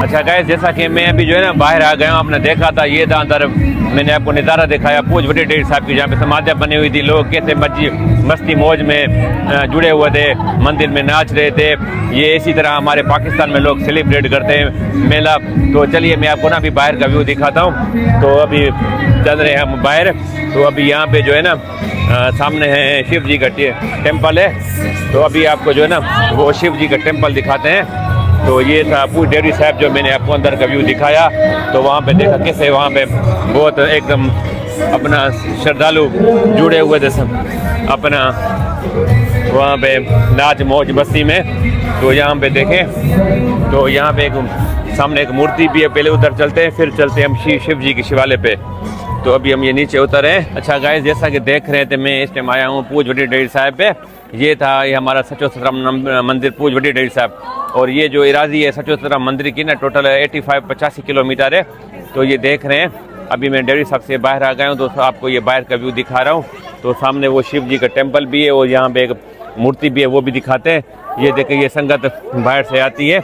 अच्छा गाइस, जैसा कि मैं अभी जो है ना बाहर आ गया हूँ, आपने देखा था ये था अंदर, मैंने आपको नज़ारा दिखाया पूज बड़ी डेरी साहब की, जहाँ पे समाधियाँ बनी हुई थी, लोग कैसे मस्ती मौज में जुड़े हुए थे, मंदिर में नाच रहे थे। ये इसी तरह हमारे पाकिस्तान में लोग सेलिब्रेट करते हैं मेला। तो चलिए मैं आपको ना अभी बाहर का व्यू दिखाता हूँ। तो अभी चल रहे हैं हम बाहर। तो अभी यहाँ पे जो है ना सामने है शिव जी का टेम्पल है। तो अभी आपको जो है ना वो शिव जी का टेम्पल दिखाते हैं। तो ये था पूज डेरी साहब जो मैंने आपको अंदर का व्यू दिखाया। तो वहाँ पे देखा कैसे वहाँ पे बहुत एकदम अपना श्रद्धालु जुड़े हुए थे सब अपना वहाँ पे नाच मौज मस्ती में। तो यहाँ पे देखें तो यहाँ पे एक सामने एक मूर्ति भी है। पहले उधर चलते हैं, फिर चलते हैं हम शिव जी के शिवालय पे। तो अभी हम ये नीचे उतर हैं। अच्छा गाइस, जैसा कि देख रहे थे मैं इस टाइम आया हूँ पूज बड़ी डेरी साहब पे। ये था ये हमारा सचो सतराम मंदिर पूज बड़ी डेरी साहब। और ये जो इरादी है सचो सतराम मंदिर की ना टोटल 85 किलोमीटर है। तो ये देख रहे हैं अभी मैं डेरी साहब से बाहर आ गया हूँ। तो आपको ये बाहर का व्यू दिखा रहा हूँ। तो सामने वो शिव जी का टेम्पल भी है और यहाँ पे एक मूर्ति भी है, वो भी दिखाते हैं। ये देखें ये संगत बाहर से आती है।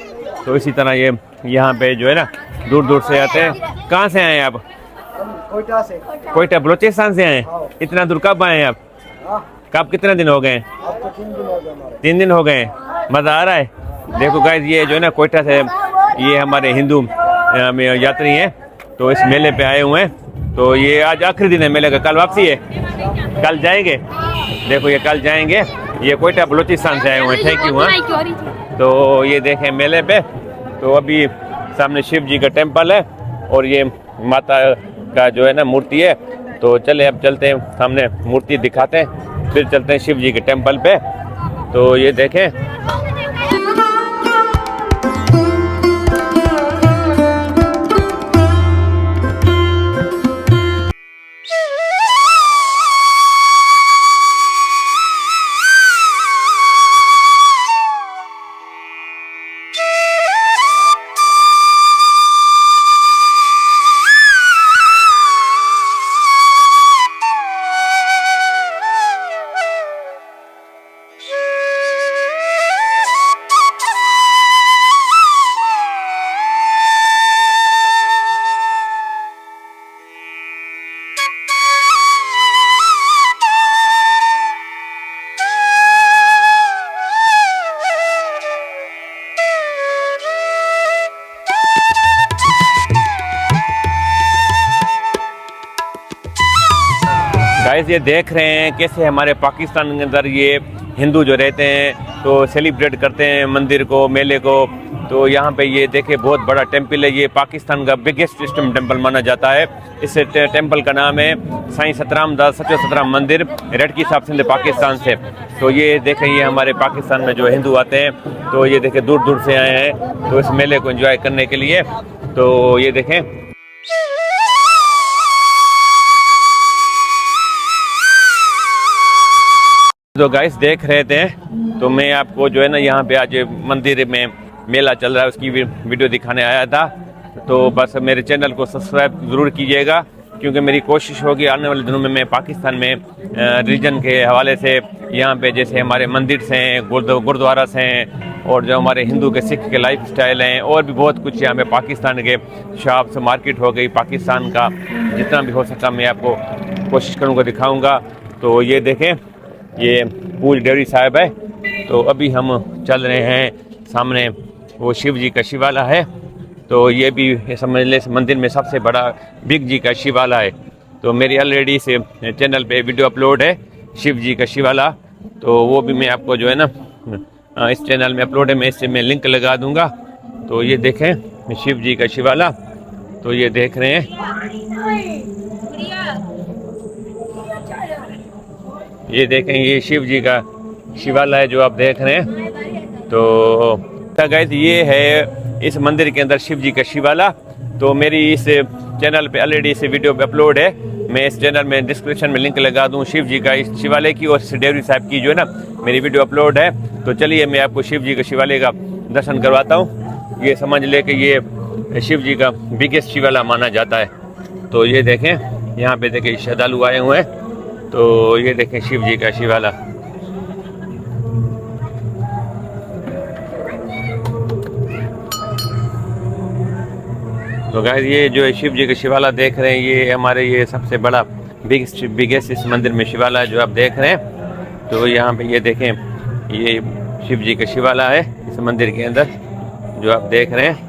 तो इसी तरह ये यहाँ पे जो है ना दूर दूर से आते हैं। कहाँ से आए हैं आप? कोयटा से। कोयटा बलोचिस्तान से आए? इतना दूर कब आए हैं आप? कब कितने दिन हो गए? 3 दिन हो गए। मज़ा आ रहा है? देखो गाइस, ये जो है ना कोयटा से ये हमारे हिंदू यात्री हैं। तो इस मेले पे आए हुए हैं। तो ये आज आखिरी दिन है मेले का, कल वापसी है, कल जाएंगे। देखो ये कल जाएंगे। ये कोयटा बलोचिस्तान से आए हुए हैं। Thank you. हाँ, तो ये देखें मेले पे। तो अभी सामने शिव जी का टेम्पल है और ये माता का जो है ना मूर्ति है। तो चले अब चलते हैं, सामने मूर्ति दिखाते हैं, फिर चलते हैं शिव जी के टेम्पल पे। तो ये देखें गाइस, ये देख रहे हैं कैसे हमारे पाकिस्तान के अंदर ये हिंदू जो रहते हैं तो सेलिब्रेट करते हैं मंदिर को, मेले को। तो यहाँ पे ये देखे बहुत बड़ा टेम्पल है। ये पाकिस्तान का बिगेस्ट इस्लामिक टेम्पल माना जाता है। इस टेम्पल का नाम है साईं सतराम दास सचो सतराम मंदिर, रेडकी साहब सिंध पाकिस्तान से। तो ये देखें ये हमारे पाकिस्तान में जो हिंदू आते हैं तो ये देखें दूर दूर से आए हैं तो इस मेले को एंजॉय करने के लिए। तो ये देखें तो गाइस देख रहे थे। तो मैं आपको जो है ना यहाँ पे आज मंदिर में मेला चल रहा है उसकी वीडियो दिखाने आया था। तो बस मेरे चैनल को सब्सक्राइब ज़रूर कीजिएगा, क्योंकि मेरी कोशिश होगी आने वाले दिनों में मैं पाकिस्तान में रीजन के हवाले से यहाँ पे जैसे हमारे मंदिर से हैं, गुरुद्वारा से हैं, और जो हमारे हिंदू के सिख के लाइफ स्टाइल हैं, और भी बहुत कुछ यहाँ पे पाकिस्तान के शॉप्स मार्केट हो गई पाकिस्तान का, जितना भी हो सका मैं आपको कोशिश करूँगा दिखाऊँगा। तो ये देखें ये पूज डेरी साहब है। तो अभी हम चल रहे हैं, सामने वो शिव जी का शिवाला है। तो ये भी समझ ले मंदिर में सबसे बड़ा बिग जी का शिवाला है। तो मेरी ऑलरेडी से चैनल पे वीडियो अपलोड है शिव जी का शिवाला। तो वो भी मैं आपको जो है ना इस चैनल में अपलोड है, मैं इससे मैं लिंक लगा दूंगा। तो ये देखें शिव जी का शिवाला। तो ये देख रहे हैं ये देखें, ये शिव जी का शिवालय है जो आप देख रहे हैं। तो गाइस ये है इस मंदिर के अंदर शिव जी का शिवालय। तो मेरी इस चैनल पे ऑलरेडी इस वीडियो पे अपलोड है, मैं इस चैनल में डिस्क्रिप्शन में लिंक लगा दूं शिव जी का इस शिवालय की और डेवरी साहब की जो है ना मेरी वीडियो अपलोड है। तो चलिए मैं आपको शिव जी के शिवालय का दर्शन करवाता हूँ। ये समझ ले कि ये शिव जी का बिगेस्ट शिवालय माना जाता है। तो ये देखें, यहाँ पे देखें श्रद्धालु आए हुए हैं। तो ये देखें शिव जी का शिवालय। तो गाइस ये जो शिव जी का शिवालय देख रहे हैं, ये हमारे ये सबसे बड़ा बिगेस्ट इस मंदिर में शिवालय जो आप देख रहे हैं। तो यहाँ पे ये देखें, ये शिव जी का शिवालय है इस मंदिर के अंदर जो आप देख रहे हैं।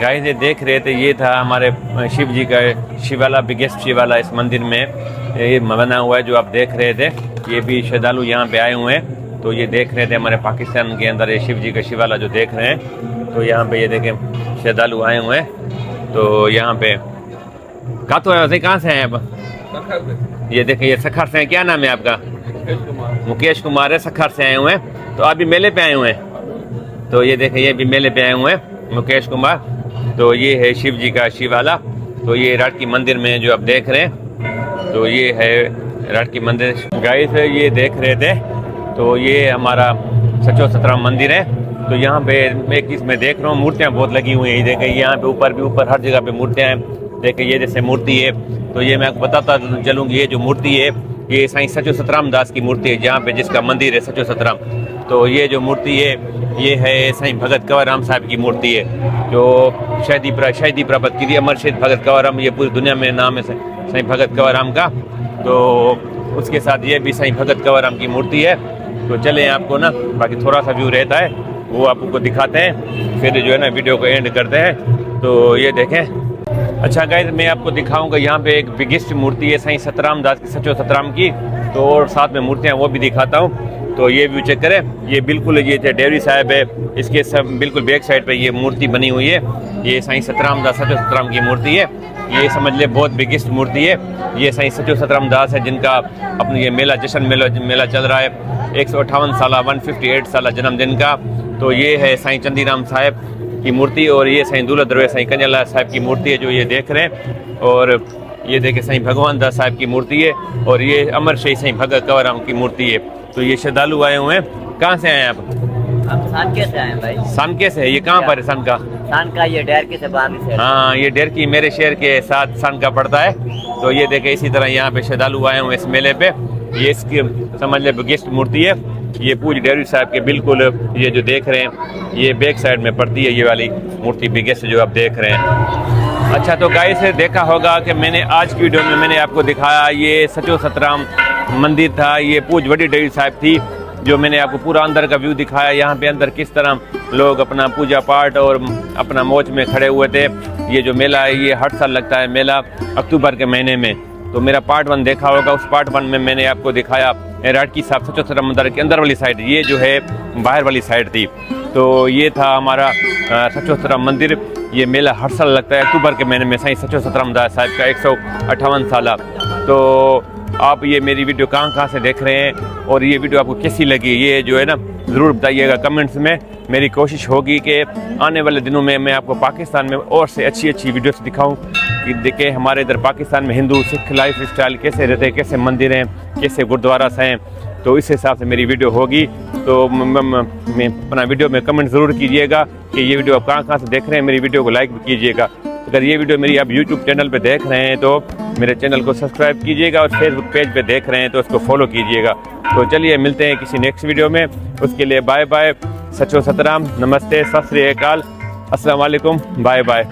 गाइस ये देख रहे थे, ये था हमारे शिव जी का शिवालय, बिगेस्ट शिवालय इस मंदिर में ये बना हुआ है जो आप देख रहे थे। ये भी श्रद्धालु यहाँ पे आए हुए हैं। तो ये देख रहे थे हमारे पाकिस्तान के अंदर ये शिव जी का शिवालय जो देख रहे हैं। तो यहाँ पे ये देखें श्रद्धालु आए हुए हैं। तो यहाँ पे कहाँ से हैं आप? ये देखें, ये सखर से हैं। क्या नाम है आपका? मुकेश कुमार है, सखर से आए हुए हैं। तो अभी मेले पे आए हुए हैं। तो ये देखें, ये भी मेले पे आए हुए हैं मुकेश कुमार। तो ये है शिव जी का शिवालय। तो ये राटकी मंदिर में जो आप देख रहे हैं, तो ये है राटकी मंदिर। गाइस ये देख रहे थे, तो ये हमारा सचो सतराम मंदिर है। तो यहाँ पे मैं इसमें देख रहा हूँ मूर्तियाँ बहुत लगी हुई हैं। देखें यहाँ पे ऊपर भी, ऊपर हर जगह पे मूर्तियाँ हैं। देखें ये जैसे मूर्ति है, तो ये मैं आपको बताता चलूँगी, ये जो मूर्ति है ये साईं सचो सतराम दास की मूर्ति है, जहाँ पे जिसका मंदिर है सचो सतराम। तो ये जो मूर्ति है ये है साईं भगत कंवरराम साहब की मूर्ति है, जो शहीदी प्राप्त की थी अमर शहीद भगत कंवरराम। ये पूरी दुनिया में नाम है साईं भगत कंवरराम का। तो उसके साथ ये भी साईं भगत कंवरराम की मूर्ति है। तो चलें आपको ना बाकी थोड़ा सा व्यू रहता है वो आपको दिखाते हैं, फिर जो है ना वीडियो को एंड करते हैं। तो ये देखें। अच्छा गाइस मैं आपको दिखाऊंगा यहाँ पे एक बिगेस्ट मूर्ति है साईं सतराम दास की, सचो सतराम की। तो और साथ में मूर्तियाँ वो भी दिखाता हूँ। तो ये व्यू चेक करें, ये बिल्कुल ये डेवरी साहब है, इसके सब बिल्कुल बैक साइड पे ये मूर्ति बनी हुई है। ये साईं सतराम दास सचो सतराम की मूर्ति है। ये समझ ले बहुत बिगेस्ट मूर्ति है। ये साईं सचो सतराम दास है जिनका अपने ये मेला जश्न मेला चल रहा है 158 साल 158 साल जन्मदिन का। तो ये है साईं चंदीराम साहब की मूर्ति और ये साईं दूल्हा दरवेश साईं कंजला साहब की मूर्ति है जो ये देख रहे हैं। और ये देखे साईं भगवान दास साहब की मूर्ति है और ये अमर शहीद साईं भगत कंवरराम की मूर्ति है। तो ये श्रद्धालु आए हुए हैं। कहाँ से आए आप? हम सानके से आए भाई। सानके से? ये कहाँ पर है सानका? सानका ये डेरकी से बाहर से। हाँ ये डेरकी मेरे शहर के साथ सानका पड़ता है। तो ये देखे इसी तरह यहाँ पे श्रद्धालु आए हुए इस मेले पे। ये इसकी समझ ले बिगेस्ट मूर्ति है। ये पूज डेवरी साहब के बिल्कुल ये जो देख रहे हैं ये बैक साइड में पड़ती है ये वाली मूर्ति बिगेस्ट जो आप देख रहे हैं। अच्छा तो गाइस से देखा होगा कि मैंने आज की वीडियो में मैंने आपको दिखाया ये सचो सतराम मंदिर था। ये पूज बड़ी डेवरी साहब थी जो मैंने आपको पूरा अंदर का व्यू दिखाया। यहाँ पे अंदर किस तरह लोग अपना पूजा पाठ और अपना मौज में खड़े हुए थे। ये जो मेला है ये हर साल लगता है मेला अक्टूबर के महीने में। तो मेरा पार्ट 1 देखा होगा, उस पार्ट 1 में मैंने आपको दिखाया राटकी साहब सचो सतराम मंदिर के अंदर वाली साइड, ये जो है बाहर वाली साइड थी। तो ये था हमारा सचो सतराम मंदिर। ये मेला हर साल लगता है अक्टूबर के महीने में साईं सचो सतराम दास साहब का 158 साल। तो आप ये मेरी वीडियो कहाँ से देख रहे हैं और ये वीडियो आपको कैसी लगी ये जो है ना ज़रूर बताइएगा कमेंट्स में। मेरी कोशिश होगी कि आने वाले दिनों में मैं आपको पाकिस्तान में और से अच्छी वीडियोस दिखाऊं कि देखें हमारे इधर पाकिस्तान में हिंदू सिख लाइफ स्टाइल कैसे रहते हैं, कैसे मंदिर हैं, कैसे गुरुद्वारा हैं। तो इस हिसाब से मेरी वीडियो होगी। तो मैं अपना वीडियो में कमेंट ज़रूर कीजिएगा कि ये वीडियो आप कहाँ से देख रहे हैं। मेरी वीडियो को लाइक भी कीजिएगा। अगर ये वीडियो मेरी आप यूट्यूब चैनल पे देख रहे हैं तो मेरे चैनल को सब्सक्राइब कीजिएगा और फेसबुक पेज पे देख रहे हैं तो उसको फॉलो कीजिएगा। तो चलिए मिलते हैं किसी नेक्स्ट वीडियो में। उसके लिए बाय बाय, सचो सतराम, नमस्ते, सत श्री अकाल, अस्सलाम वालेकुम, बाय बाय।